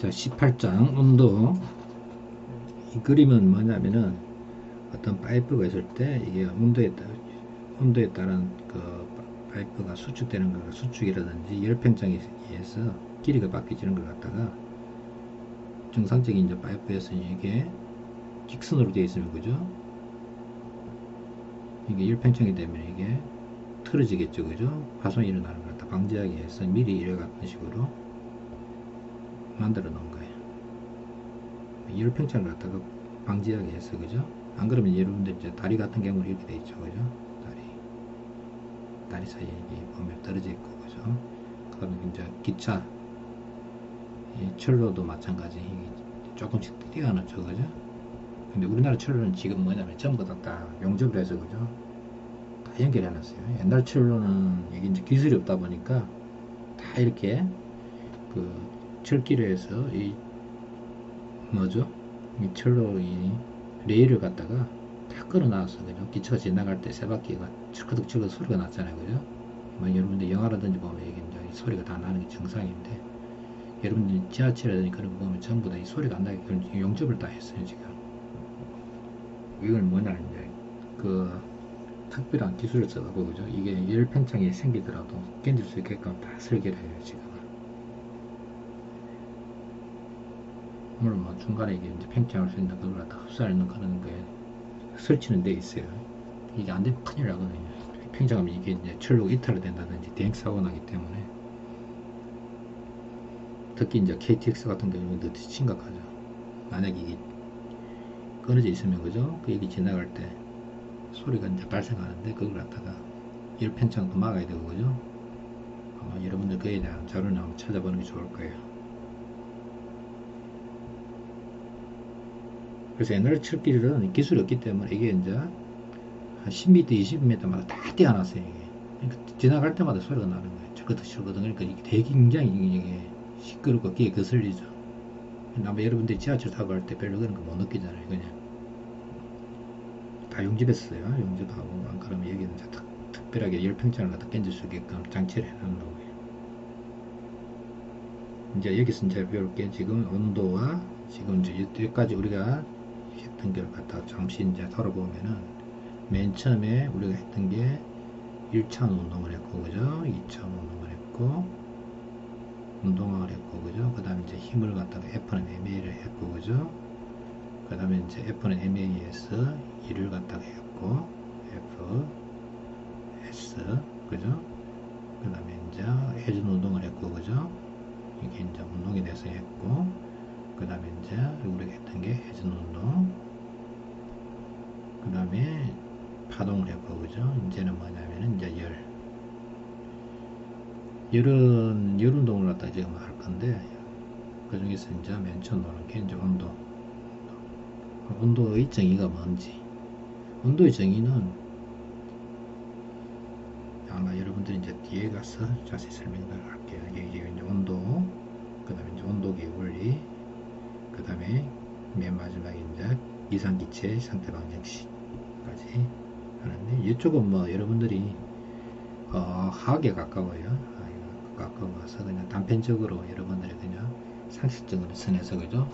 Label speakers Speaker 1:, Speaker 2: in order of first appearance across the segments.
Speaker 1: 자, 18장 온도. 이 그림은 뭐냐면은 어떤 파이프가 있을 때 이게 온도에 따른 그 파이프가 수축되는 거가 수축이라든지 열팽창에 의해서 길이가 바뀌지는 걸 갖다가 정상적인 이제 파이프에서 이게 직선으로 되어 있으면 그죠? 이게 열팽창이 되면 이게 틀어지겠죠, 그죠? 파손이 일어나는 걸 갖다 방지하기 위해서 미리 이래 같은 식으로 만들어 놓은 거예요. 열팽창을 갖다가 방지하기 위해서, 그죠? 안 그러면 여러분들 이제 다리 같은 경우는 이렇게 돼 있죠, 그죠? 다리 사이에 이게 보면 떨어져 있고, 그죠? 그러면 이제 기차, 이 철로도 마찬가지 조금씩 띄어놓죠, 그죠? 근데 우리나라 철로는 지금 뭐냐면 전부 다 용접을 해서, 그죠? 다 연결해 놨어요. 옛날 철로는 이게 이제 기술이 없다 보니까 다 이렇게 그 철길에서 이 뭐죠? 이 철로 이 레일을 갖다가 다 끌어놨어, 그죠? 기차가 지나갈 때 세 바퀴가 철커덕 소리가 났잖아요, 그죠? 뭐 여러분들 영화라든지 보면 이게 이제 이 소리가 다 나는 게 정상인데, 여러분들 지하철이라든지 그런 거 보면 전부 다 이 소리가 안 나게 용접을 다 했어요, 지금. 이걸 뭐냐, 이제 그 특별한 기술을 써가지고, 그죠? 이게 열팽창이 생기더라도 견딜 수 있게끔 다 설계를 해요, 지금. 물론 뭐 중간에 이게 이제 팽창할 수 있는 그걸 갖다 흡수하는 그런 거에 설치는 돼 있어요. 이게 안 되면 큰일 나거든요. 팽창하면 이게 이제 철로 이탈이 된다든지 대형 사고가 나기 때문에, 특히 이제 KTX 같은 경우는 더 심각하죠. 만약에 이게 끊어져 있으면, 그죠? 그 여기 지나갈 때 소리가 이제 발생하는데, 그걸 갖다가 열팽창도 막아야 되고, 그죠? 아마 여러분들 그에 대한 자료를 한번 찾아보는 게 좋을 거예요. 그래서 옛날 철길은 기술이 없기 때문에 이게 이제 한 10m, 20m마다 다 떼어놨어요, 이게. 그러니까 지나갈 때마다 소리가 나는 거예요. 철거덕. 그러니까 이게 되게 굉장히 이게 시끄럽고 귀에 거슬리죠. 아마 여러분들이 지하철 타고 갈 때 별로 그런 거 못 느끼잖아요, 그냥. 다 용접했어요. 용접하고. 안 그러면 여기는 이제 특별하게 열팽창을 갖다 견딜 수 있게끔 장치를 해놓은 거고요. 이제 여기서 이제 배울 게 지금 온도와 지금 이제 여기까지 우리가 했던 걸 갖다가 잠시 이제 돌아보면은, 맨 처음에 우리가 했던 게 1차원 운동을 했고, 그죠? 2차원 운동을 했고, 운동을 했고, 그죠? 그 다음에 이제 힘을 갖다가 F는 MA를 했고, 그죠? 그 다음에 이제 F는 MA에서 1을 갖다가 했고, F, S, 그죠? 그 다음에 이제 회전 운동을 했고, 그죠? 이게 이제 운동에 대해서 했고, 그 다음에 이제 우리가 했던 게 회전 운동, 그 다음에 파동을 했고, 그죠? 이제는 뭐냐면은 이제 열 운동을 갖다 지금 할 건데, 그 중에서 이제 맨 처음 노는 게 이제 온도의 정의가 뭔지. 온도의 정의는 아마 여러분들이 이제 뒤에 가서 자세히 설명을 할게요. 이게 이제 온도, 그 다음에 이제 온도계 원리, 그 다음에 맨 마지막에 이제 이상기체 상태 방정식까지 하는데, 이쪽은 뭐 여러분들이 화학에 가까워요. 가까워서 그냥 단편적으로 여러분들이 그냥 상식적으로 선에서, 그죠?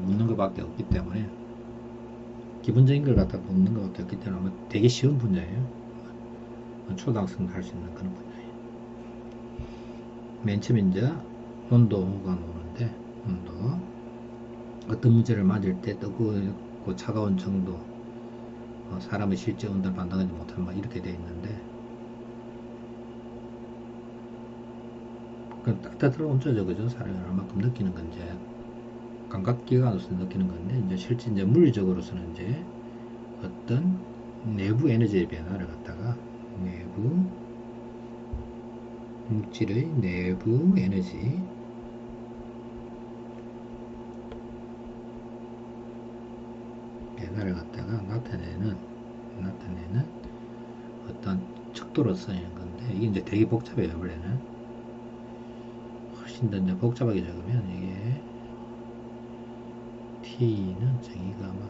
Speaker 1: 묻는 것밖에 없기 때문에, 기본적인 걸 갖다 묻는 것밖에 없기 때문에 아마 되게 쉬운 분야예요. 초등학생도 할 수 있는 그런 분야예요. 맨 처음에 이제 온도가 나오는데, 온도, 어떤 문제를 맞을 때 뜨겁고 차가운 정도, 사람의 실제 온도를 판단하지 못하면 막 이렇게 되어 있는데, 그 따뜻한 온도죠, 그죠? 사람이 얼마큼 느끼는 건지 감각기관으로서 느끼는 건데, 이제 실제 이제 물리적으로서는 이제 어떤 내부 에너지의 변화를 갖다가 내부 물질의 내부 에너지, 변화를 갖다가 나타내는 어떤 척도로 쓰이는 건데, 이게 이제 되게 복잡해요. 원래는 훨씬 더 이제 복잡하게 적으면 이게 T는 정의가 아마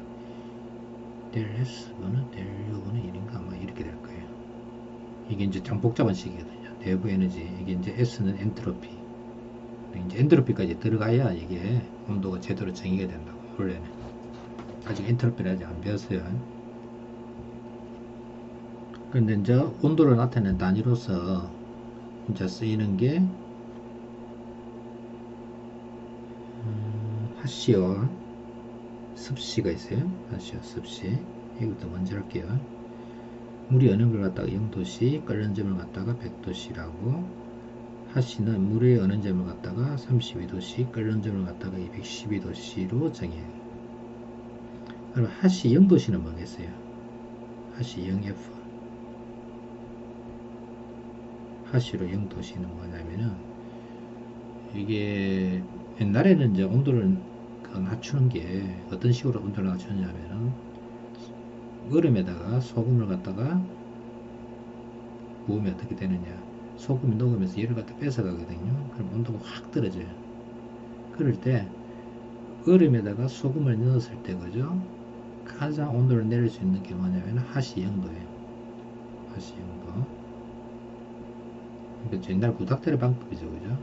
Speaker 1: 델 S분은 델 U분은 1인가 아마 이렇게 될 거예요. 이게 이제 참 복잡한 식이거든요. 내부 에너지, 이게 이제 S는 엔트로피, 이제 엔트로피까지 들어가야 이게 온도가 제대로 정의가 된다고. 원래는 아직 엔트로피를 아직 안 배웠어요. 그런데 이제 온도를 나타내는 단위로서 이제 쓰이는 게 핫시와 습시가 있어요. 핫시와 습시. 이것도 먼저 할게요. 물이 어는 걸 갖다가 0도씨, 끓는 점을 갖다가 100도씨라고, 핫시는 물의 어는 점을 갖다가 32도씨, 끓는 점을 갖다가 212도씨로 정해요. 그럼 핫시 0도씨는 뭐겠어요? 핫시 0F. 핫시로 0도씨는 뭐냐면은, 이게 옛날에는 이제 온도를 낮추는 게 어떤 식으로 온도를 낮추느냐면은 얼음에다가 소금을 갖다가 부으면 어떻게 되느냐, 소금이 녹으면서 열을 갖다 뺏어가거든요. 그럼 온도가 확 떨어져요. 그럴 때 얼음에다가 소금을 넣었을 때 그죠, 가장 온도를 내릴 수 있는 게 뭐냐면 핫시 0도예요. 핫시 0도. 그러니까 옛날 구닥다리 방법이죠. 그죠?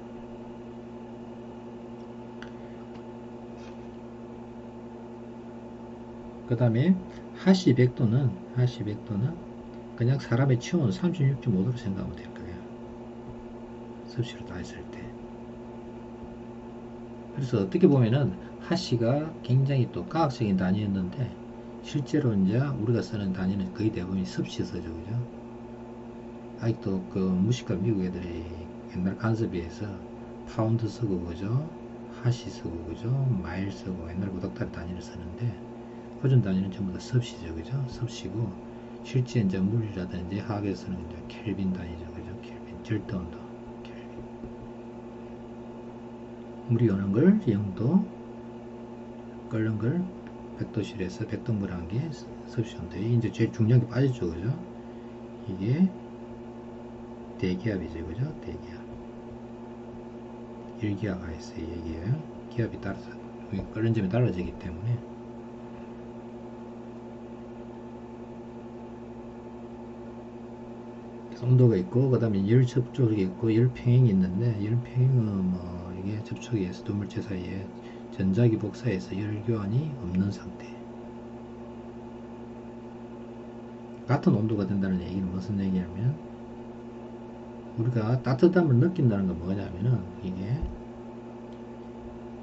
Speaker 1: 그 다음에 핫시 100도는 그냥 사람의 체온 36.5도로 생각하면 될 거예요. 섭씨로 다 했을 때. 그래서 어떻게 보면은 핫시가 굉장히 또 과학적인 단위였는데, 실제로 이제 우리가 쓰는 단위는 거의 대부분 섭씨 쓰죠. 그죠? 아직도 그 무식한 미국 애들이 옛날 간섭에서 파운드 쓰고 그죠? 핫시 쓰고 그죠? 마일 쓰고 옛날 구닥다리 단위를 쓰는데, 표준 단위는 전부 다 섭씨죠. 그죠? 섭씨고, 실제 이제 물이라든지 화학에서는 이제 켈빈 단위죠. 그죠? 켈빈, 절대온도. 켈빈. 물이 오는 걸 0도, 끓는 걸 100도실에서 100도물 한 게 섭씨 온도에 이제 제일 중요한 게 빠졌죠. 그죠? 이게 대기압이죠. 그죠? 대기압. 1기압 있어요. 이게 기압이 따라서 끓는 점이 달라지기 때문에. 온도가 있고, 그 다음에 열 접촉이 있고, 열 평행이 있는데, 열 평행은 뭐 이게 접촉이 해서 두 물체 사이에 전자기 복사해서 열 교환이 없는 상태. 같은 온도가 된다는 얘기는 무슨 얘기냐면, 우리가 따뜻함을 느낀다는 건 뭐냐면은, 이게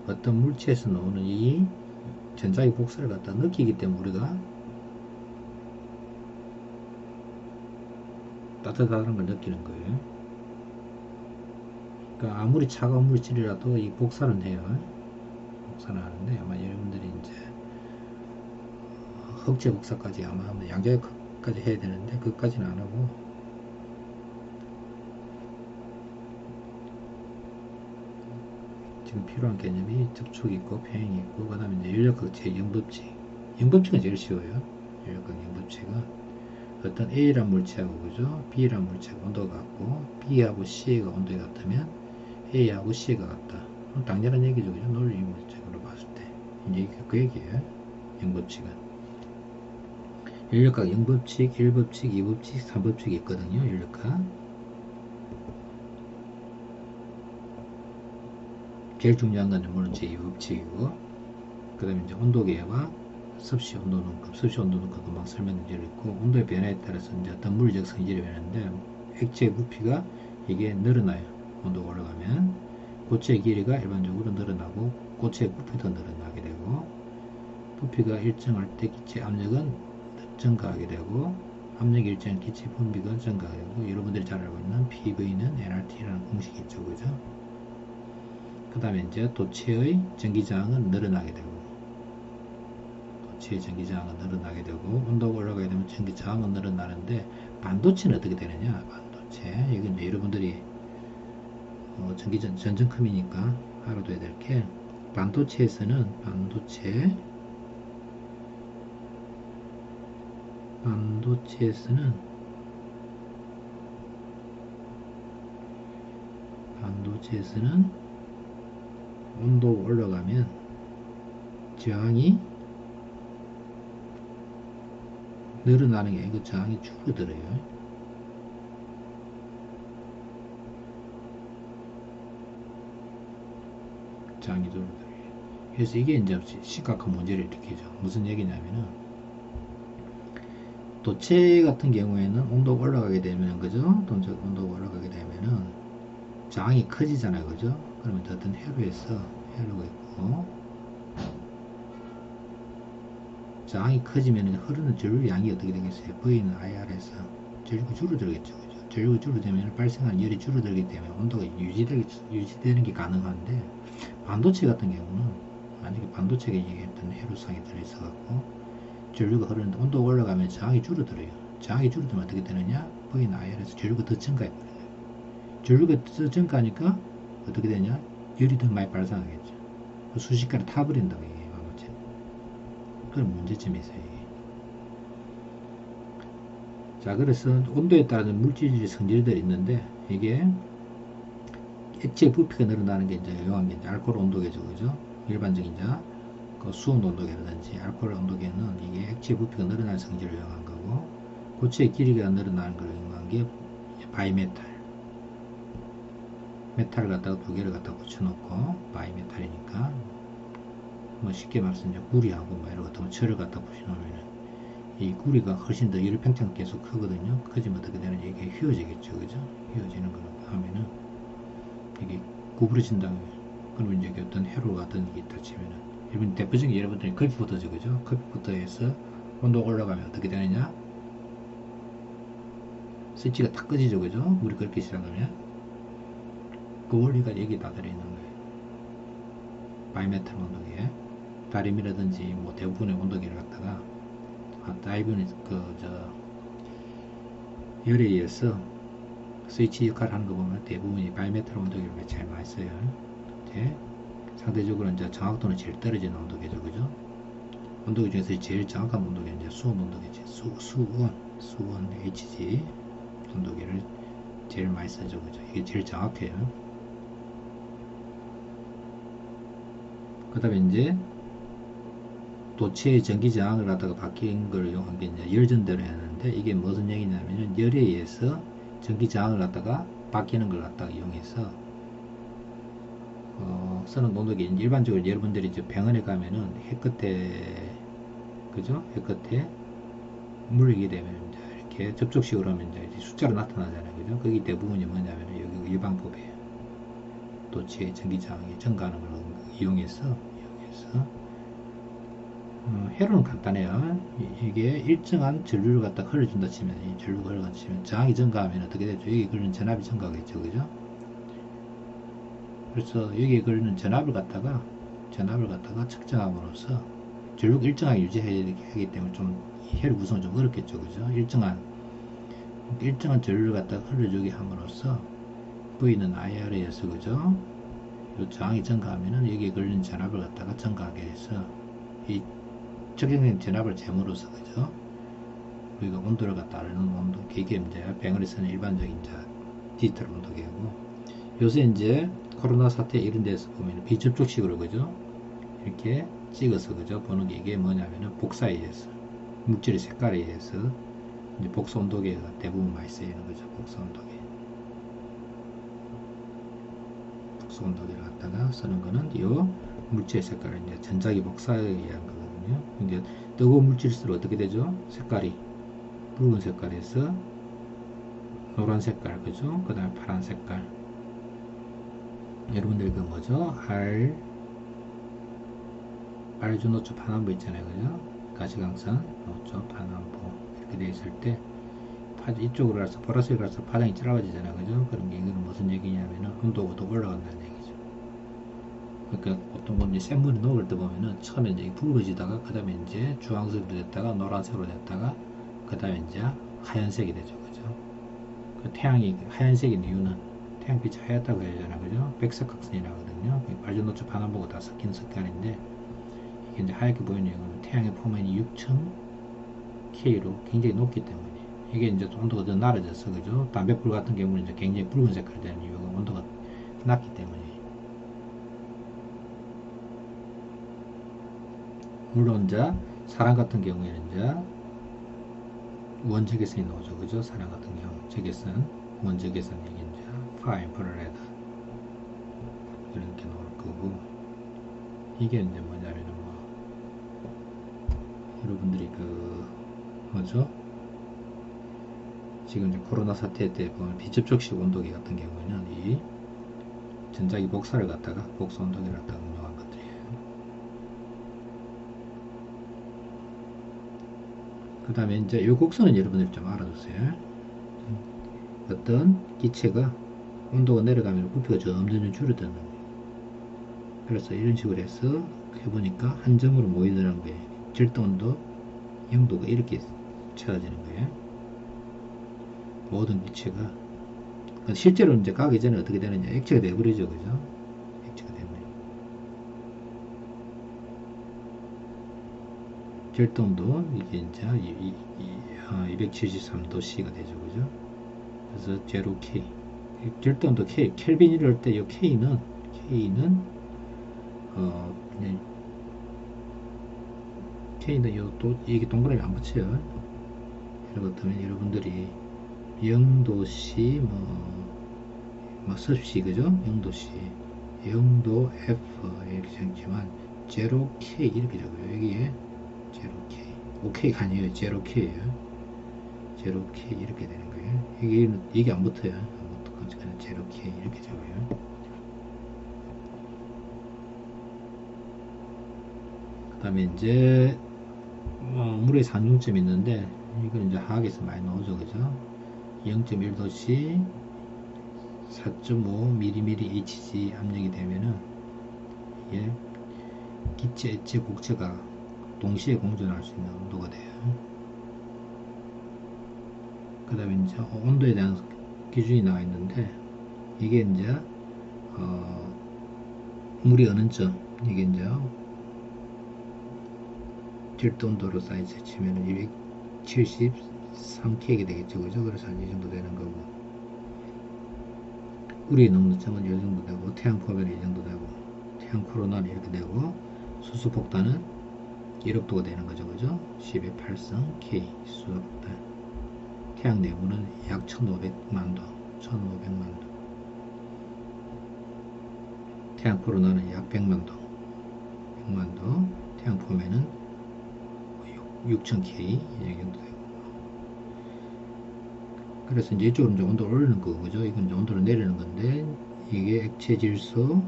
Speaker 1: 어떤 물체에서 나오는 이 전자기 복사를 갖다 느끼기 때문에 우리가 따뜻하다는 걸 느끼는 거예요. 그러니까 아무리 차가운 물질이라도 이 복사는 해요. 복사는 하는데, 아마 여러분들이 이제 흑제 복사까지 아마 하면 양자역까지 해야 되는데, 그것까지는 안 하고, 지금 필요한 개념이 접촉이 있고 평행이 있고, 그 다음에 이제 연력극 제 영법칙. 영법칙은 제일 쉬워요. 연력극 영법칙은 어떤 A란 물체하고 그죠? B란 물체가 온도가 같고, B하고 C가 온도가 같으면 A하고 C가 같다. 당연한 얘기죠. 그죠? 논리 물체로 봤을 때. 이제 그 얘기예요. 영법칙은. 연력학 0법칙, 1법칙, 2법칙, 3법칙이 있거든요. 연력학. 제일 중요한 건 물론 제2법칙이고, 그 다음에 이제 온도계와 섭씨 온도능급, 섭씨 온도능급 금방 설명드렸고, 온도의 변화에 따라서 이제 어떤 물리적 성질이 변하는데, 액체의 부피가 이게 늘어나요. 온도가 올라가면 고체의 길이가 일반적으로 늘어나고, 고체의 부피도 늘어나게 되고, 부피가 일정할 때 기체 압력은 증가하게 되고, 압력이 일정한 기체 분비가 증가하게 되고, 여러분들이 잘 알고 있는 PV는 nRT라는 공식이 있죠. 그죠? 그 다음에 이제 도체의 전기저항은 늘어나게 되고, 도체의 전기저항은 늘어나게 되고, 온도가 올라가게 되면 전기저항은 늘어나는데, 반도체는 어떻게 되느냐? 반도체. 이건 이제 여러분들이 전전컴이니까 알아둬야 될 게, 반도체에서는 온도가 올라가면 저항이 늘어나는 게 아니고 저항이 줄어들어요. 저항이 줄어들어요. 그래서 이게 이제 심각한 문제를 일으키죠. 무슨 얘기냐면은 도체 같은 경우에는 온도가 올라가게 되면 그죠? 온도가 올라가게 되면은 저항이 커지잖아요, 그죠? 그러면 어떤 회로에서 회로가 있고 저항이 커지면 흐르는 전류 양이 어떻게 되겠어요? V는 IR에서 전류가 줄어들겠죠, 그죠? 전류가 줄어들면 발생하는 열이 줄어들기 때문에 온도가 유지되는 게 가능한데 반도체 같은 경우는 만약에 반도체가 어떤 회로상에 들어있어갖고 전류가 흐르는데 온도가 올라가면 저항이 줄어들어요. 저항이 줄어들면 어떻게 되느냐? V는 IR에서 전류가 더 증가해버려요. 전류가 더 증가하니까 어떻게 되냐? 열이 더 많이 발생하겠죠. 순식간에 타버린다고 얘기해요, 반도체. 그런 문제점이 있어요, 이게. 자, 그래서 온도에 따른 물질 성질들이 있는데, 이게 액체 부피가 늘어나는 게 이제 요한 게 이제 알코올 온도계죠, 그죠? 일반적인 이제 그 수온 온도계라든지 알코올 온도계는 이게 액체 부피가 늘어나는 성질을 이용한 거고, 고체의 길이가 늘어나는 걸 이용한 게 바이메탈. 메탈을 갖다가 두 개를 갖다 붙여놓고 바이메탈이니까 뭐 쉽게 말해서 구리하고 뭐 이런 것들 철을 갖다 붙여놓으면은 이 구리가 훨씬 더 열팽창 계속 크거든요. 커지면 어떻게 되느냐 이게 휘어지겠죠, 그죠? 휘어지는 거는 하면은 이게 구부러진다면 그러면 이제 어떤 회로 같은 게 있다 치면은 여러분 대표적인 여러분들이 커피부터죠, 그죠? 커피부터에서 온도가 올라가면 어떻게 되느냐? 스위치가 탁 꺼지죠, 그죠? 물이 끓기 시작하면 그 원리가 여기 다 들어있는 거예요. 바이메탈 온도계, 다림이라든지 뭐 대부분의 온도계를 갖다가 다이브는 열에 의해서 스위치 역할을 하는 거 보면 대부분이 바이메탈 온도계를 제일 많이 써요. 네. 상대적으로 이제 정확도는 제일 떨어지는 온도계죠, 그죠? 온도계 중에서 제일 정확한 온도계는 이제 수온 온도계지. 수온 HG 온도계를 제일 많이 쓰죠, 그죠? 이게 제일 정확해요. 그 다음에 이제 도체의 전기 저항을 갖다가 바뀐 걸 이용한 게 이제 열전대로 했는데 이게 무슨 얘기냐면 열에 의해서 전기 저항을 갖다가 바뀌는 걸 갖다가 이용해서 쓰는 온도계 일반적으로 여러분들이 이제 병원에 가면은 해 그죠? 해 끝에 물리게 되면 이제 이렇게 접촉식으로 하면 이제 숫자로 나타나잖아요, 그죠? 거기 대부분이 뭐냐면 여기 일방법이에요. 도체의 전기 저항이 증가하는 걸 이용해서 회로는 간단해요. 이게 일정한 전류를 갖다 흘려준다 치면 이 전류가 흘러간다 치면 저항이 증가하면 어떻게 되죠? 여기 걸리는 전압이 증가하겠죠, 그죠? 그래서 여기에 걸리는 전압을 갖다가 측정함으로써 전류가 일정하게 유지해야 하기 때문에 좀 회로 구성은 좀 어렵겠죠, 그죠? 일정한 전류를 갖다가 흘려주게 함으로써 V는 IR에서 그죠? 이 저항이 증가하면은 여기에 걸리는 전압을 갖다가 증가하게 해서 이 적용된 전압을 재므로써 그죠? 우리가 온도를 갖다 알는 온도 이게 이제 병원에서는 일반적인 이제 디지털 온도계고 요새 이제 코로나 사태 이런 데서 보면 비접촉식으로 그죠? 이렇게 찍어서 그죠? 보는 게 이게 뭐냐면은 복사에 의해서 물질의 색깔에 의해서 이제 복사 온도계가 대부분 많이 쓰이는 거죠. 복사 온도계를 갖다가 쓰는 거는 이 물질의 색깔을 이제 전자기 복사에 의한 거거든요. 이제 뜨거운 물질일수록 어떻게 되죠? 색깔이 붉은 색깔에서 노란 색깔, 그죠? 그 다음에 파란 색깔. 여러분들 그 뭐죠? 알주노초 파남보 있잖아요, 그죠? 가시광선, 노초, 파남보 이렇게 되어 있을 때 이쪽으로 가서 보라색으로 가서 파장이 짧아지잖아요, 그죠? 그런 게 이거는 무슨 얘기냐면은 온도가 더 올라간다는 얘기죠. 그러니까 보통 보면 이제 센물이 녹을 때 보면은 처음에 이제 붉어지다가 그 다음에 이제 주황색으로 됐다가 노란색으로 됐다가 그 다음에 이제 하얀색이 되죠, 그죠? 그 태양이 하얀색인 이유는 태양빛이 하얗다고 해야 되나, 그죠? 백색각선이라고 하거든요. 발전노초 파남보가 다 섞인 색깔인데 이게 이제 하얗게 보이는 이유는 태양의 표면이 6000 K로 굉장히 높기 때문에 이게 이제 온도가 더 낮아져서 그죠? 담배불 같은 경우는 이제 굉장히 붉은 색깔이 되는 이유가 온도가 낮기 때문에. 물론 이제 사람 같은 경우에는 이제 원적외선이 나오죠, 그죠? 사람 같은 경우 적외선, 원적외선 얘기 이제 파인프라레드 이런 게 나올 거고 이게 이제 뭐냐면은 뭐 여러분들이 뭐죠? 지금 이제 코로나 사태 때 보면 비접촉식 온도계 같은 경우에는 이 전자기 복사를 갖다가 복사 온도계를 갖다가 운영한 것들이에요. 그 다음에 이제 이 곡선은 여러분들이 좀 알아두세요. 어떤 기체가 온도가 내려가면 부피가 점점 줄어드는 거예요. 그래서 이런 식으로 해서 해보니까 한 점으로 모이더라는 거예요. 절대온도 0도가 이렇게 채워지는 거예요. 모든 기체가. 실제로 이제 가기 전에 어떻게 되느냐. 액체가 되어버리죠. 그죠? 액체가 되는 거예요. 절대온도 이게 이제 273도C가 되죠. 그죠? 그래서 0K. 절대온도 K. 켈빈이라 할 때 이 K는 K는 또 이게 동그라미 안 붙여요. 그렇다면 여러분들이 0도C 뭐 섭씨 그죠? 0도C 0도 F 이렇게 적지만 0K 이렇게 적어요. 여기에 0K 5K가 아니에요. 0K예요. 0K 이렇게 되는 거예요. 이게 안 붙어요. 안 붙고 그냥 0K 이렇게 적어요. 그 다음에 이제 물의 산중점이 있는데 이건 이제 화학에서 많이 나오죠. 그죠? 0.1도씨 4.5 mmHg 압력이 되면은 이게 기체, 액체, 국체가 동시에 공존할 수 있는 온도가 돼요. 그 다음에 이제 온도에 대한 기준이 나와 있는데 이게 이제 물이 어느 점 이게 이제 절도온도로 사이즈 치면 273K가 되겠죠. 그죠? 그래서 한 이 정도 되는 거고 우리의 농도점은 이 정도 되고 태양포면은 이 정도 되고 태양코로나는 이렇게 되고 수소폭탄은 1억도가 되는 거죠. 그죠? 10의 8성 K 수소폭탄 태양 내부는 약 1500만도 1500만도 태양코로나는 약 100만도 100만도 태양포면은 6000K 이 정도 되고 그래서 이제 이쪽으로 이제 온도를 올리는 거고 그죠? 이건 이제 온도를 내리는 건데 이게 액체 질소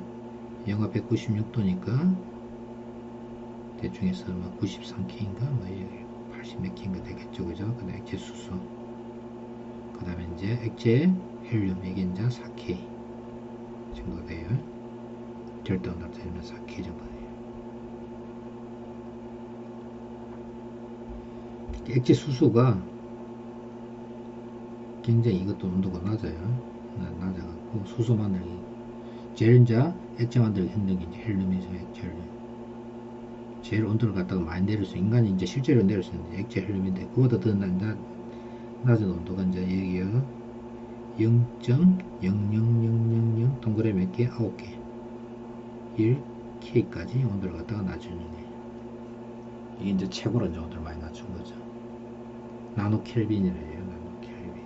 Speaker 1: 영하 196도니까 대충 해서 뭐 93K인가 뭐 80몇 K인가 되겠죠. 그죠? 그 다음에 액체 수소 그 다음에 이제 액체 헬륨 이게 이제 4K 정도 돼요. 절대온도로 되면 4K 정도 돼요. 액체 수소가 굉장히 이것도 온도가 낮아요. 낮아갖고 수소 만들기 제일 이제 액체 만들기 힘든 게 이제 헬륨이죠. 액체 헬륨 제일 온도를 갖다가 많이 내릴 수 인간이 이제 실제로 내릴 수 있는 액체 헬륨인데 그보다 더 낮은 온도가 이제 여기요 0.00000 동그라미 몇 개? 9개 1K까지 온도를 갖다가 낮추는 거예요. 이게 이제 최고로 이제 온도를 많이 낮춘 거죠. 나노 켈빈이라 해요. 나노 켈빈.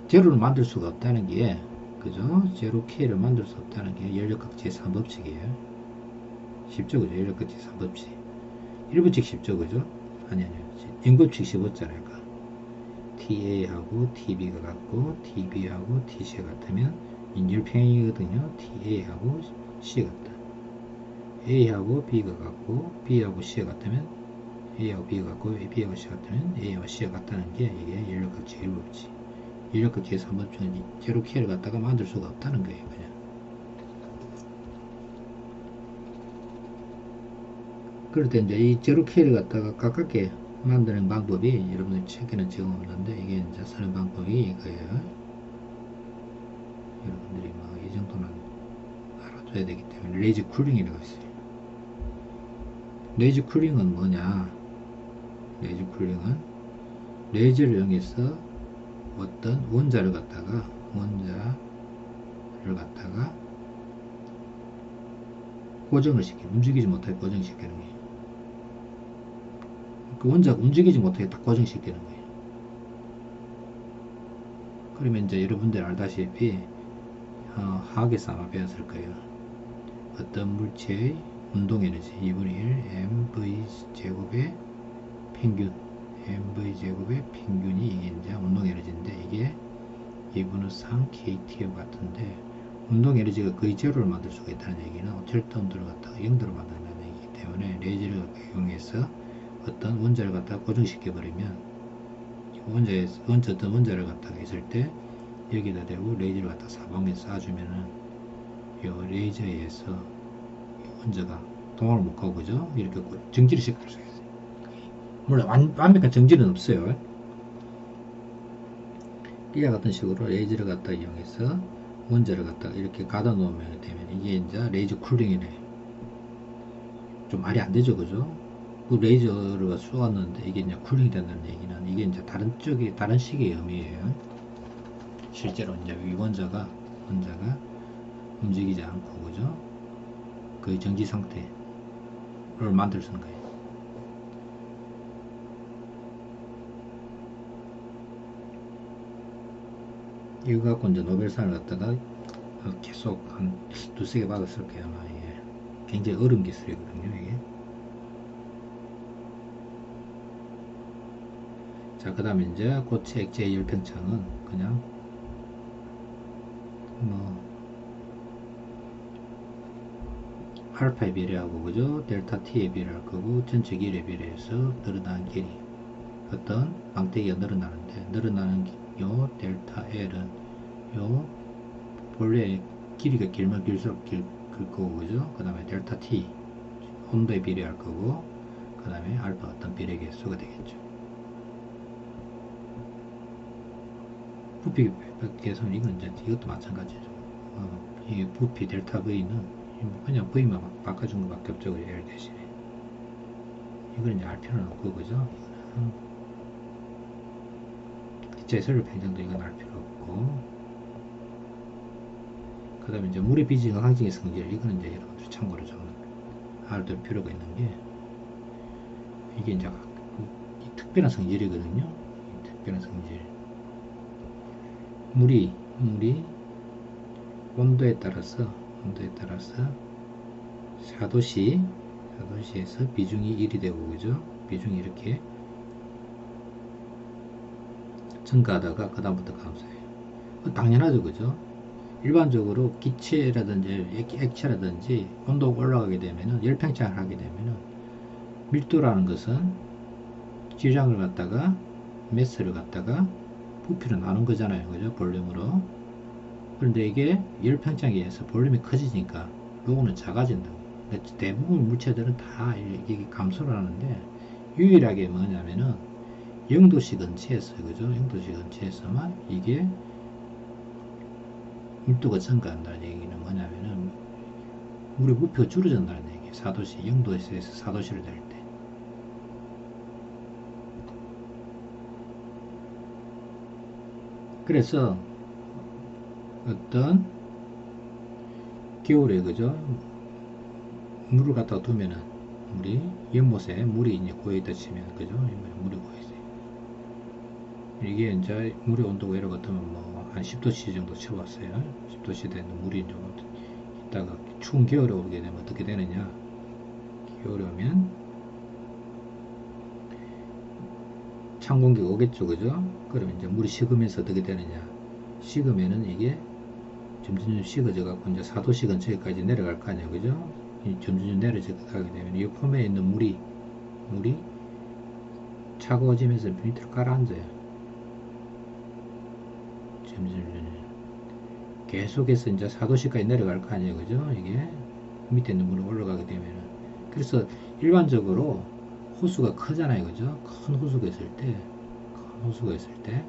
Speaker 1: 제로를 만들 수가 없다는 게 그죠? 제로 K를 만들 수 없다는 게 연력학 제3법칙이에요. 쉽죠? 그죠? 연력학 제3법칙. 1법칙 쉽죠? 그죠? 아니 0법칙 쉽었잖아요. TA하고 TB가 같고 TB하고 TC가 같으면 인율평행이거든요. TA하고 C 같다. A하고 B가 같고 B하고 C가 같으면 A하고 B가 같고 B하고 C 같으면 A하고 C가 같다는 게 이게 연력학 제1법칙. 연력학 제3법칙은 제로 K를 갖다가 만들 수가 없다는 거예요. 그냥. 그럴 때 이제 이 제로 K를 갖다가 가깝게 만드는 방법이 여러분들 책에는 지금 없는데 이게 이제 쓰는 방법이 이거예요. 여러분들이 뭐 이 정도는 알아둬야 되기 때문에 레이지 쿨링이라고 있어요. 레이지 쿨링은 뭐냐? 레이지 쿨링은 레이저를 이용해서 어떤 원자를 갖다가 고정을 움직이지 못하게 고정시키는 거예요. 그 원자가 움직이지 못하게 딱 고정시키는 거예요. 그러면 이제 여러분들 알다시피 화학에서 아마 배웠을 거예요. 어떤 물체의 운동 에너지 2분의 1 mv 제곱의 평균 mv 제곱의 평균이 이게 이제 운동 에너지인데 이게 2분의 3 kt와 같은데 운동 에너지가 거의 제로를 만들 수가 있다는 얘기는 절대 온도를 갖다가 0도로 만든다는 얘기이기 때문에 레이저를 이용해서 어떤 원자를 갖다가 고정시켜 버리면 어떤 원자를 갖다가 있을 때 여기다 대고 레이저를 갖다가 사방에 쏴주면은 이 레이저에 의해서 원자가 동화를 못 가고 그죠? 이렇게 정지를 시킬 수 있어요. 물론 완벽한 정지는 없어요. 이와 같은 식으로 레이저를 갖다 이용해서 원자를 갖다가 이렇게 가다 놓으면 되면 이게 이제 레이저 쿨링이네. 좀 말이 안 되죠, 그죠? 그 레이저를 쏘았는데 이게 이제 쿨링이 된다는 얘기는 이게 이제 다른 식의 의미예요. 실제로 이제 이 원자가 움직이지 않고 그죠? 거의 정지 상태를 만들 수 있는 거예요. 이거 갖고 이제 노벨상을 갖다가 계속 한 두세 개 받았을 거예요, 아마. 이게 굉장히 어려운 기술이거든요, 이게. 자, 그 다음에 이제 고체 액체 열팽창은 그냥 알파에 비례하고 그죠? 델타 t에 비례할 거고 전체 길이에 비례해서 늘어나는 길이 어떤 망대기가 늘어나는데 늘어나는 요 델타 L은 요 본래 길이가 길면 길수록 길 거고 그죠? 그 다음에 델타 T 온도에 비례할 거고 그 다음에 알파 어떤 비례 개수가 되겠죠. 부피 계산 이건 이제 이것도 마찬가지죠. 이 부피 델타 V는 그냥 V만 바꿔준 것밖에 없죠. L 대신에 이건 이제 알 필요는 없고 그죠? 기체설료 팽창도 이건 알 필요 없고 그 다음에 이제 물의 비지가 항징의 성질 이거는 이제 여러분들 참고로 좀 알될 필요가 있는 게 이게 이제 특별한 성질이거든요. 특별한 성질 물이 온도에 따라서 4도씨에서 비중이 1이 되고 그죠? 비중이 이렇게 증가하다가 그 다음부터 감소해요. 당연하죠, 그죠? 일반적으로 기체라든지 액체라든지 온도가 올라가게 되면은 열팽창을 하게 되면은 밀도라는 것은 질량을 갖다가 매스를 갖다가 부피로 나눈 거잖아요, 그죠? 볼륨으로. 그런데 이게 열팽창에 의해서 볼륨이 커지니까 요거는 작아진다고. 대부분 물체들은 다 이게 감소를 하는데 유일하게 뭐냐면은 0도씨 근처에서 그죠? 0도씨 근처에서만 이게 밀도가 증가한다는 얘기는 뭐냐면은 물의 부피가 줄어든다는 얘기예요. 4도씨, 0도에서 4도씨를 될 때. 그래서 어떤 겨울에 그죠? 물을 갖다가 두면은 연못에 물이 이제 고여있다 치면 그죠? 물이 고여있어요. 이게 이제 물의 온도가 이렇게 같으면 뭐 한 10도씨 정도 채웠어요. 10도씨 되는 물이 이제 있다가 추운 겨울에 오게 되면 어떻게 되느냐? 겨울에 오면 찬 공기가 오겠죠, 그죠? 그러면 이제 물이 식으면서 어떻게 되느냐? 식으면은 이게 점점 식어져 갖고 이제 4도씨 근처까지 내려갈 거 아니에요, 그죠? 점점 내려져 가게 되면 이 폼에 있는 물이 차가워지면서 밑으로 가라앉아요. 계속해서 이제 4도씨까지 내려갈 거 아니에요, 그죠? 이게 밑에 있는 물이 올라가게 되면은 그래서 일반적으로 호수가 크잖아요, 그죠? 큰 호수가 있을 때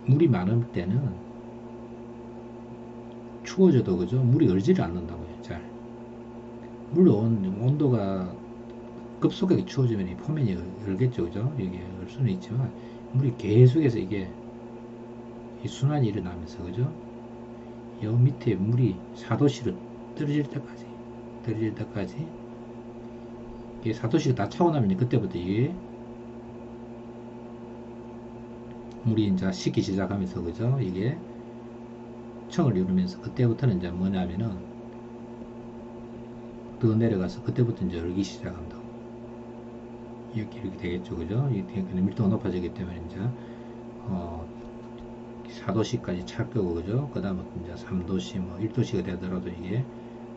Speaker 1: 물이 많을 때는 추워져도 그죠? 물이 얼지를 않는다고요, 잘. 물론 온도가 급속하게 추워지면 이 포면이 얼겠죠, 그죠? 이게 얼 수는 있지만 물이 계속해서 이게 이 순환이 일어나면서 그죠? 여 밑에 물이 4도씨로 떨어질 때까지 이게 4도씨가 다 차고 나면 그때부터 이게 물이 이제 식기 시작하면서 그죠? 이게 층을 이루면서 그때부터는 이제 뭐냐면은 더 내려가서 그때부터 이제 열기 시작한다고. 이렇게 되겠죠, 그죠? 이렇게 밀도가 높아지기 때문에 이제 4도씨까지 찰 거고, 그죠? 그 다음에 이제 3도씨, 뭐 1도씨가 되더라도 이게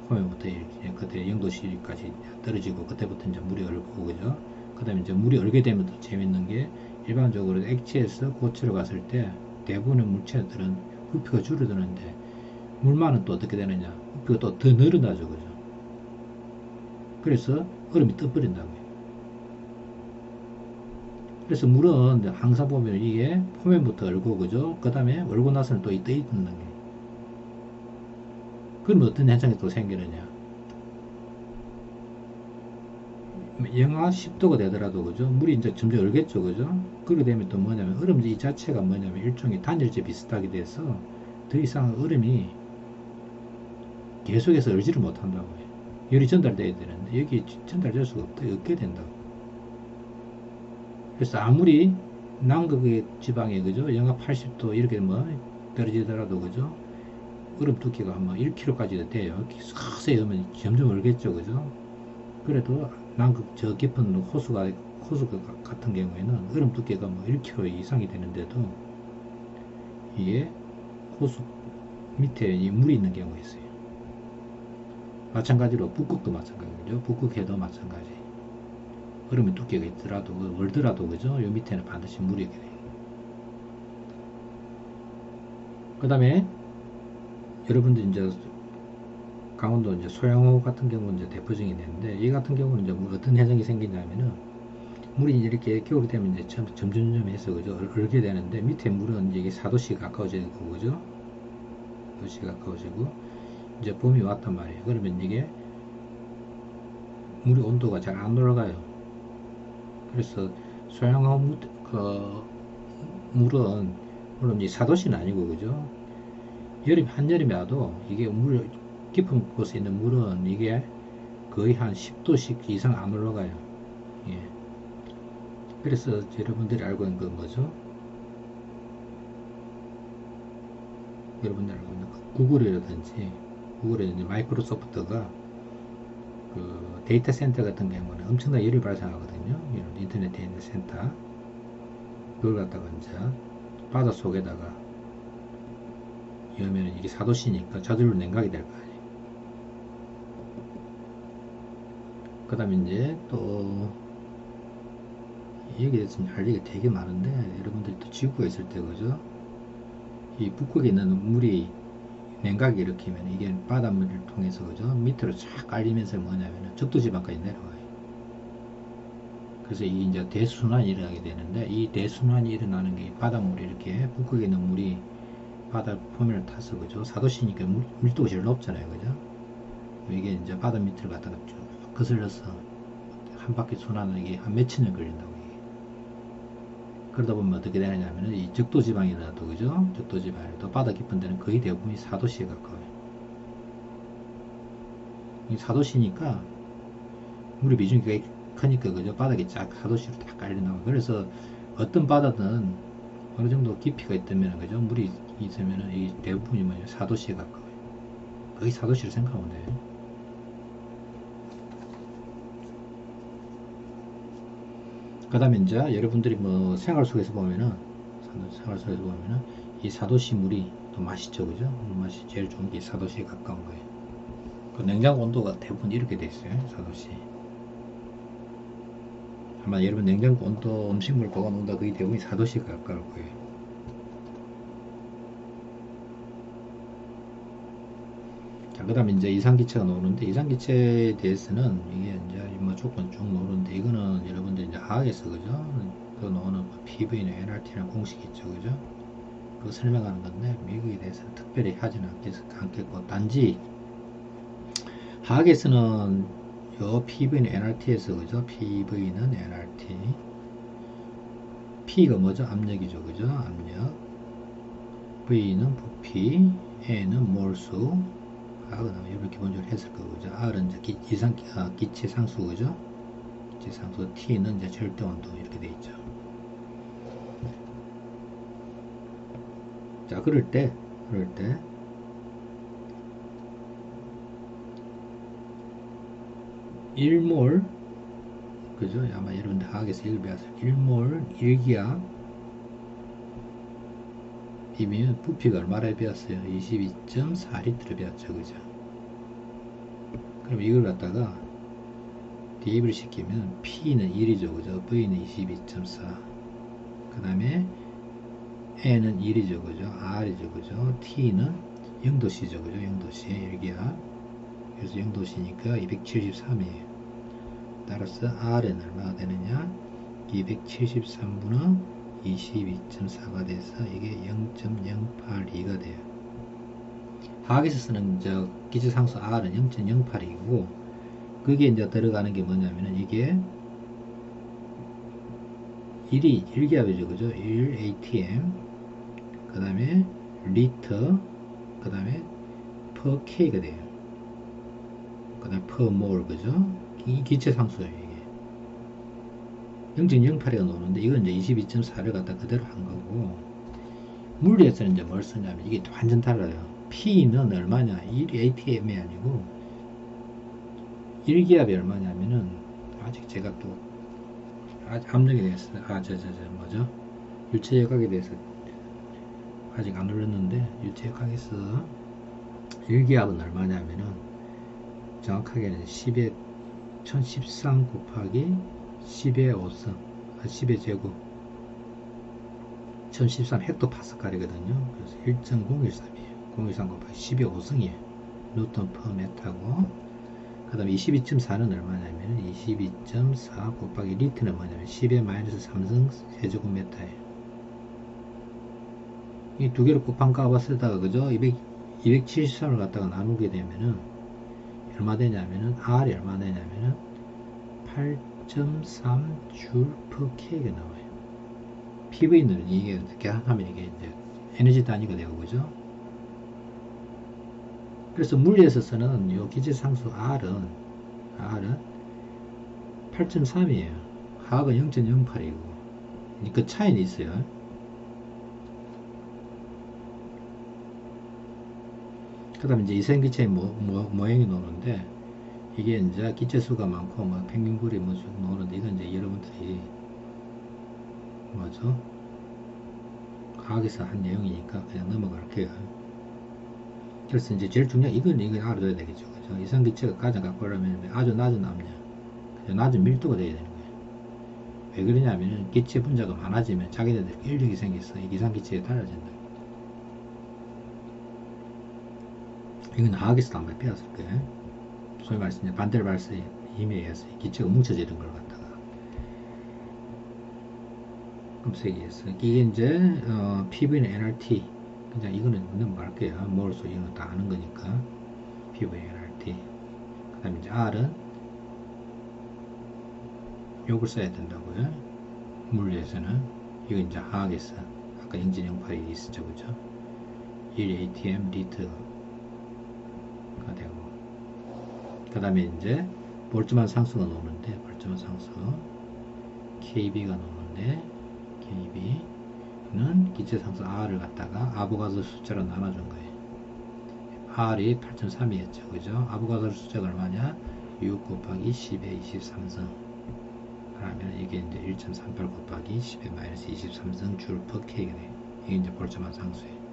Speaker 1: 화면부터 이렇게 그때 0도씨까지 떨어지고 그때부터 이제 물이 얼고, 그죠? 그 다음에 이제 물이 얼게 되면 더 재밌는 게 일반적으로 액체에서 고체로 갔을 때 대부분의 물체들은 부피가 줄어드는데 물만은 또 어떻게 되느냐? 부피가 또 더 늘어나죠, 그죠? 그래서 얼음이 떠버린다고요. 그래서 물은 항상 보면 이게 표면부터 얼고, 그죠? 그 다음에 얼고 나서는 또 떠 있는 게. 그러면 어떤 현상이 또 생기느냐? 영하 10도가 되더라도, 그죠? 물이 이제 점점 얼겠죠, 그죠? 그렇게 되면 또 뭐냐면, 얼음 이 자체가 뭐냐면, 일종의 단열재 비슷하게 돼서 더 이상 얼음이 계속해서 얼지를 못한다고요. 열이 전달돼야 되는데, 여기 전달될 수가 없게 된다고. 그래서 아무리 남극의 지방에, 그죠? 영하 80도 이렇게 뭐 떨어지더라도, 그죠? 얼음 두께가 뭐 1km까지도 돼요. 서서히 오면 점점 얼겠죠, 그죠? 그래도 남극 저 깊은 호수 같은 경우에는 얼음 두께가 뭐 1km 이상이 되는데도 이게 호수 밑에 물이 있는 경우가 있어요. 마찬가지로 북극도 마찬가지죠. 북극해도 마찬가지. 얼음의 두께가 있더라도 얼더라도, 그죠? 요 밑에는 반드시 물이 있게 돼요. 그 다음에 여러분들 이제 강원도 이제 소양호 같은 경우는 이제 대표적인 데인데, 이 같은 경우는 이제 어떤 현상이 생기냐면은 물이 이렇게 겨울이 되면 이제 점점 해서, 그죠? 얼게 되는데 밑에 물은 이게 4도씨 가까워지고, 그죠? 4도씨 가까워지고 이제 봄이 왔단 말이에요. 그러면 이게 물의 온도가 잘 안 올라가요. 그래서 소양호 물은 물론 이 4도씨는 아니고, 그죠? 한여름에 와도 이게 물 깊은 곳에 있는 물은 이게 거의 한 10도씩 이상 안 올라가요. 예. 그래서 여러분들이 알고 있는 건 뭐죠? 여러분들이 알고 있는 구글이라든지 마이크로소프트가 그 데이터 센터 같은 경우는 엄청나게 열이 발생하거든요. 이런 인터넷 데이터 센터. 그걸 갖다가 이제 바닷속에다가 이러면 이게 4도씨니까 저절로 냉각이 될 거 아니에요. 그 다음에 이제 또 여기에 대해서 할 얘기가 되게 많은데, 여러분들이 또 지구가 있을 때, 그죠? 이 북극에 있는 물이 냉각이 일으키면 이게 바닷물을 통해서, 그죠? 밑으로 쫙 깔리면서 뭐냐면 적도지방까지 내려와요. 그래서 이게 이제 대순환이 일어나게 되는데, 이 대순환이 일어나는 게 바닷물이 이렇게 북극에 있는 물이 바다 표면을 타서, 그죠? 4도씨니까 밀도가 제일 높잖아요, 그죠? 이게 이제 바다 밑을 갖다가 쭉 거슬러서 한 바퀴 순환은 이게 한 몇천 년 걸린다고. 그러다 보면 어떻게 되느냐면 이 적도지방이라도, 그죠? 적도지방이라도 바다 깊은 데는 거의 대부분이 4도씨에 가까워요. 이 4도씨니까 물의 비중이 꽤 크니까, 그죠? 바닥이 쫙 4도씨로 다 깔려나와요. 그래서 어떤 바다든 어느 정도 깊이가 있다면, 그죠? 물이 있으면 이 대부분이 뭐냐 4도씨에 가까워요. 거의 4도씨로 생각하면 돼요. 그 다음에 이제 여러분들이 뭐 생활 속에서 보면은 이 4도씨 물이 또 맛있죠, 그죠? 맛이 제일 좋은 게 4도씨에 가까운 거예요. 그 냉장고 온도가 대부분 이렇게 돼 있어요, 4도씨. 아마 여러분 냉장고 온도 음식물 보관 온도가 거의 대부분이 4도씨에 가까울 거예요. 자, 그 다음에 이제 이상기체가 나오는데, 이상기체에 대해서는 이게 이제 뭐 조건 쭉 나오는데, 이거는 여러분들 이제 화학에서, 그죠? 그 나오는 PV나 NRT라는 공식이 있죠, 그죠? 그거 설명하는 건데, 미국에 대해서는 특별히 하지는 않겠고, 단지 화학에서는 요 PV는 NRT에서, 그죠? PV는 NRT. P가 뭐죠? 압력이죠, 그죠? 압력. V는 부피, N은 몰수. 그다음에 이렇게 기본적으로 했을 거고, 그죠? R은 이제 기체 상수, 그죠? 기체 상수. T는 이제 절대 온도 이렇게 돼 있죠. 자, 그럴 때 1몰, 그죠? 아마 여러분들 화학에서 이걸 배웠어요. 1몰 1기압 이면 부피가 얼마나 배웠어요? 22.4리터를 배웠죠, 그죠? 그럼 이걸 갖다가 대입을 시키면 P는 1이죠, 그죠? V는 22.4. 그 다음에 N은 1이죠, 그죠? R이죠, 그죠? T는 0도씨죠, 그죠? 0도씨 1기압. 그래서 0도씨니까 273이에요. 따라서 R은 얼마가 되느냐? 273분의 22.4가 돼서 이게 0.082가 돼요. 화학에서 쓰는 기체상수 R은 0.08이고, 그게 이제 들어가는 게 뭐냐면은 이게 1기압이죠, 그죠? 1 ATM, 그 다음에 리터, 그 다음에 per K가 돼요. 그 다음에 per mole, 그죠? 이 기체상수예요, 이게. 0.08가 나오는데, 이건 이제 22.4를 갖다 그대로 한 거고, 물리에서는 이제 뭘 쓰냐면, 이게 완전 달라요. P는 얼마냐? 1 ATM이 아니고, 1기압이 얼마냐면은, 아직 제가 또, 아직 압력에 대해서, 뭐죠? 유체역학에 대해서 아직 안 올렸는데, 유체역학에서 1기압은 얼마냐면은, 정확하게는 10의 1013 곱하기 10의 5성, 10의 제곱, 1013 헥토파스칼이거든요. 그래서 1.013이에요. 013 곱하기 10의 5성이에요. 뉴턴 퍼 메타고, 그 다음에 22.4는 얼마냐면 22.4 곱하기 리트는 뭐냐면 10의 마이너스 3성 세제곱미터예요. 이 두 개를 곱한 값을 쓰다가, 그죠? 273을 갖다가 나누게 되면은 얼마 되냐면은 R이 얼마 되냐면은 8.3 줄 per K가 나와요. PV는 이게 계산하면 이게 이제 에너지 단위가 되고, 그죠? 그래서 물리에서 쓰는 이 기체상수 R은 8.3이에요. 화학은 0.08이고, 그 차이는 있어요. 그 다음에 이제 이산기체의 모양이 나오는데, 이게 이제 기체수가 많고, 뭐, 펭귄굴이 뭐 쭉 나오는데, 이건 이제 여러분들이, 뭐죠? 과학에서 한 내용이니까 그냥 넘어갈게요. 그래서 이제 제일 중요한, 이건 알아둬야 되겠죠. 그죠? 이산기체가 가장 갖고 오려면 아주 낮은 압력, 낮은 밀도가 돼야 되는 거예요. 왜 그러냐면, 기체 분자가 많아지면 자기네들 인력이 생겨서 이산기체에 달라진다. 이건 화학에서도 한번 배웠을 거예요. 소위 말해서 이제 반델발스의 힘에 의해서 기체가 뭉쳐지는 걸 갖다가 검색에 의해서 이게 이제 PV는 nRT, 그냥 이거는 넘어갈게요. 몰수 이거는 다 아는 거니까 PV nRT. 그 다음에 이제 R은 요걸 써야 된다고요. 물리에서는 이건 이제 화학에서 아까 0.08이 있었죠, 그죠? 1 ATM 리터가 되고, 그 다음에 이제 볼트만 상수가 나오는데, 볼트만 상수 KB가 나오는데, KB는 기체상수 R을 갖다가 아보가드로 숫자로 나눠준 거예요. R이 8.3이었죠, 그죠? 아보가드로 숫자가 얼마냐? 6 곱하기 10의 23성. 그러면 이게 이제 1.38 곱하기 10의 마이너스 23성 줄 per K가 돼요. 이게 이제 볼트만 상수예요.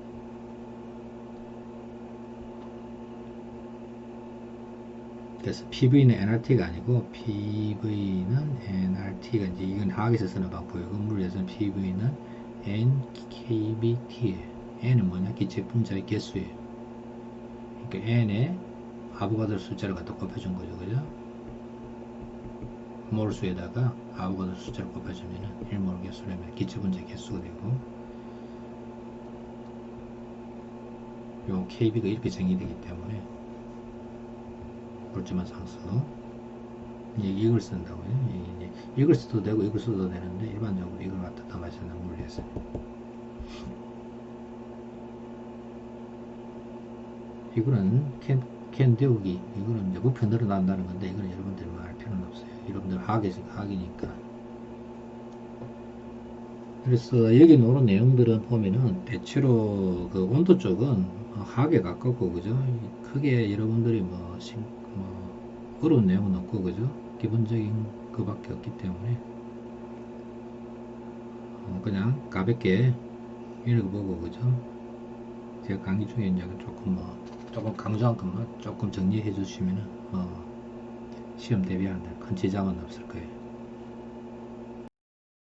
Speaker 1: 그래서 PV는 nRT가 아니고 PV는 nRT가 이제 이건 화학에서 쓰는 방법이고, 물리에서는 PV는 NKBT예요. N은 뭐냐? 기체 분자의 개수예요. 그러니까 N에 아보가드로 숫자를 갖다 곱해준 거죠, 그죠? 몰수에다가 아보가드로 숫자를 곱해주면은 1몰 개수라면 기체 분자의 개수가 되고, 요 KB가 이렇게 정의되기 때문에 볼트만 상수, 이걸 쓴다고요. 이걸 써도 되고 이걸 써도 되는데, 일반적으로 이걸 갖다 담아주는 물리에서 이거는 캔 데우기, 이거는 이제 부피 늘어난다는 건데, 이거는 여러분들이 알 필요는 없어요. 여러분들 화학이니까. 그래서 여기 나오는 내용들은 보면은 대체로 그 온도 쪽은 화학에 가깝고, 그죠? 크게 여러분들이 어려운 내용은 없고 그죠? 기본적인 그밖에 없기 때문에 그냥 가볍게 읽어보고 그죠? 제가 강의 중에 이제 조금 강조한 것만 조금 정리해 주시면은 시험 대비하는 데 큰 지장은 없을 거예요.